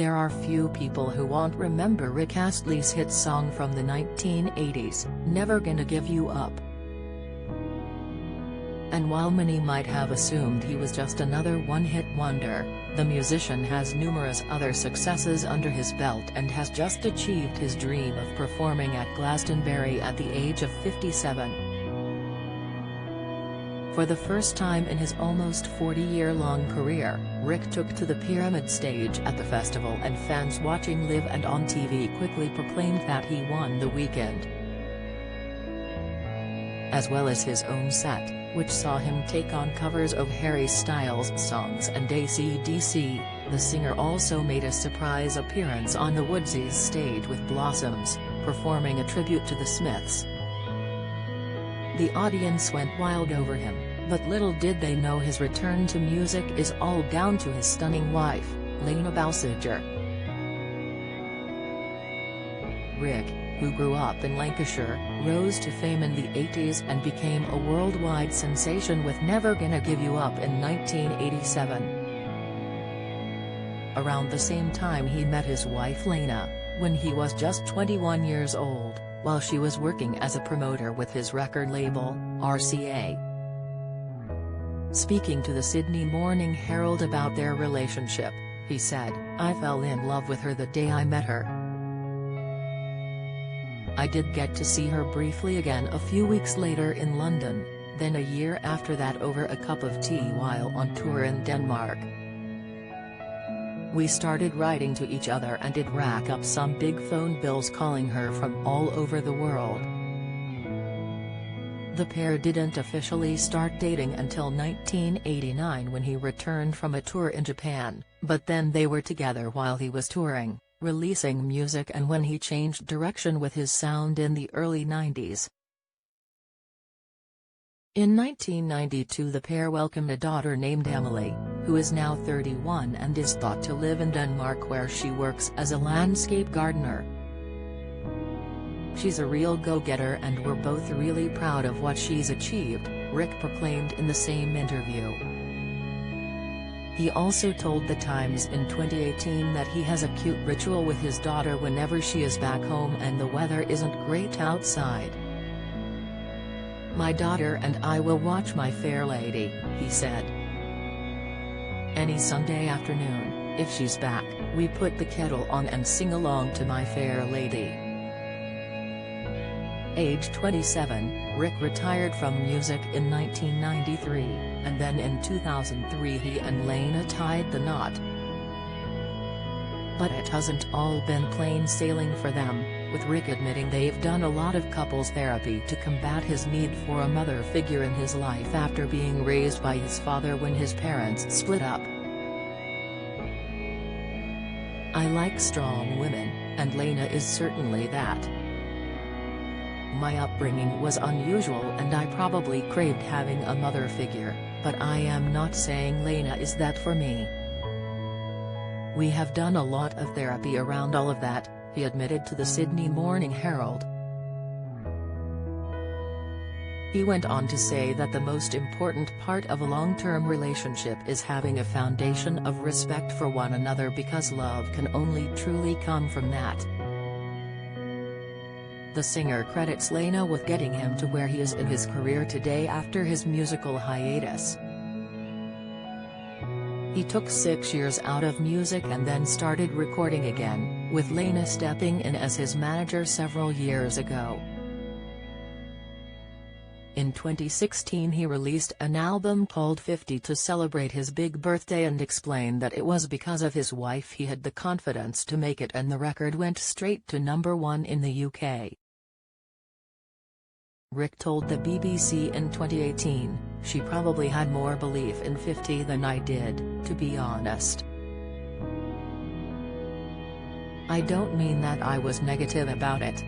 There are few people who won't remember Rick Astley's hit song from the 1980s, Never Gonna Give You Up. And while many might have assumed he was just another one-hit wonder, the musician has numerous other successes under his belt and has just achieved his dream of performing at Glastonbury at the age of 57. For the first time in his almost 40-year-long career, Rick took to the Pyramid stage at the festival, and fans watching live and on TV quickly proclaimed that he won the weekend. As well as his own set, which saw him take on covers of Harry Styles' songs and AC/DC, the singer also made a surprise appearance on the Woodsies stage with Blossoms, performing a tribute to the Smiths. The audience went wild over him, but little did they know his return to music is all down to his stunning wife, Lena Bowsiger. Rick, who grew up in Lancashire, rose to fame in the 80s and became a worldwide sensation with Never Gonna Give You Up in 1987. Around the same time he met his wife Lena, when he was just 21 years old, while she was working as a promoter with his record label, RCA. Speaking to the Sydney Morning Herald about their relationship, he said, "I fell in love with her the day I met her. I did get to see her briefly again a few weeks later in London, then a year after that over a cup of tea while on tour in Denmark. We started writing to each other and did rack up some big phone bills calling her from all over the world." The pair didn't officially start dating until 1989 when he returned from a tour in Japan, but then they were together while he was touring, releasing music, and when he changed direction with his sound in the early 90s. In 1992 the pair welcomed a daughter named Emily, who is now 31 and is thought to live in Denmark, where she works as a landscape gardener. "She's a real go-getter and we're both really proud of what she's achieved," Rick proclaimed in the same interview. He also told The Times in 2018 that he has a cute ritual with his daughter whenever she is back home and the weather isn't great outside. "My daughter and I will watch My Fair Lady," he said. "Any Sunday afternoon, if she's back, we put the kettle on and sing along to My Fair Lady." Age 27, Rick retired from music in 1993, and then in 2003 he and Lena tied the knot. But it hasn't all been plain sailing for them, with Rick admitting they've done a lot of couples therapy to combat his need for a mother figure in his life after being raised by his father when his parents split up. "I like strong women, and Lena is certainly that. My upbringing was unusual and I probably craved having a mother figure, but I am not saying Lena is that for me. We have done a lot of therapy around all of that," he admitted to the Sydney Morning Herald. He went on to say that the most important part of a long-term relationship is having a foundation of respect for one another, because love can only truly come from that. The singer credits Lena with getting him to where he is in his career today after his musical hiatus. He took 6 years out of music and then started recording again, with Lena stepping in as his manager several years ago. In 2016 he released an album called 50 to celebrate his big birthday and explained that it was because of his wife he had the confidence to make it, and the record went straight to #1 in the UK. Rick told the BBC in 2018, "She probably had more belief in 50 than I did, to be honest. I don't mean that I was negative about it.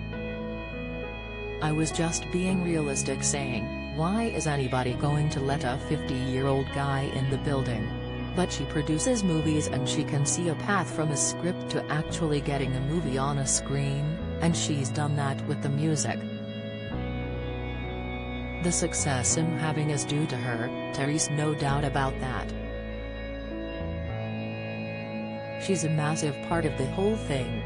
I was just being realistic, saying, why is anybody going to let a 50-year-old guy in the building? But she produces movies and she can see a path from a script to actually getting a movie on a screen, and she's done that with the music. The success I'm having is due to her, there's no doubt about that. She's a massive part of the whole thing.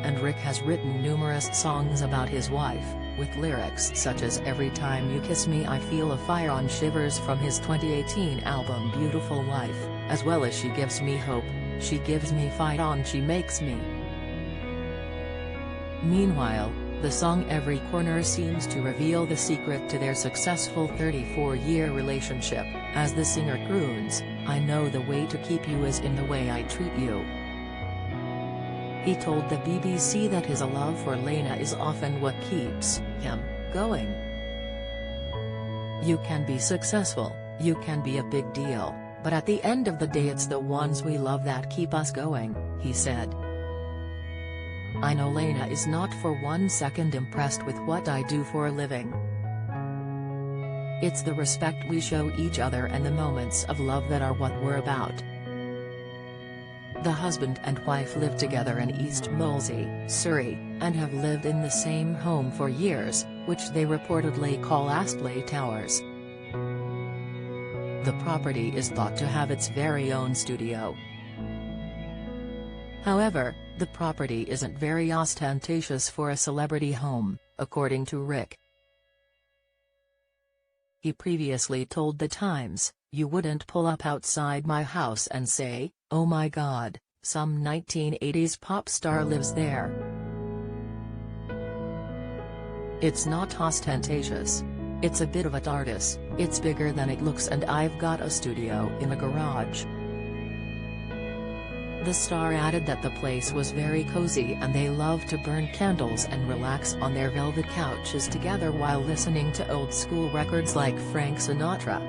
And Rick has written numerous songs about his wife, with lyrics such as "Every time you kiss me I feel a fire on" Shivers from his 2018 album Beautiful Life, as well as "She gives me hope, she gives me fight on, she makes me." Meanwhile, the song Every Corner seems to reveal the secret to their successful 34-year relationship, as the singer croons, "I know the way to keep you is in the way I treat you." He told the BBC that his love for Lena is often what keeps him going. "You can be successful, you can be a big deal, but at the end of the day it's the ones we love that keep us going," he said. "I know Lena is not for 1 second impressed with what I do for a living. It's the respect we show each other and the moments of love that are what we're about." The husband and wife live together in East Molesey, Surrey, and have lived in the same home for years, which they reportedly call Astley Towers. The property is thought to have its very own studio. However, the property isn't very ostentatious for a celebrity home, according to Rick. He previously told The Times, "You wouldn't pull up outside my house and say, 'Oh my God, some 1980s pop star lives there.' It's not ostentatious. It's a bit of a TARDIS, it's bigger than it looks, and I've got a studio in the garage." The star added that the place was very cozy and they love to burn candles and relax on their velvet couches together while listening to old-school records like Frank Sinatra.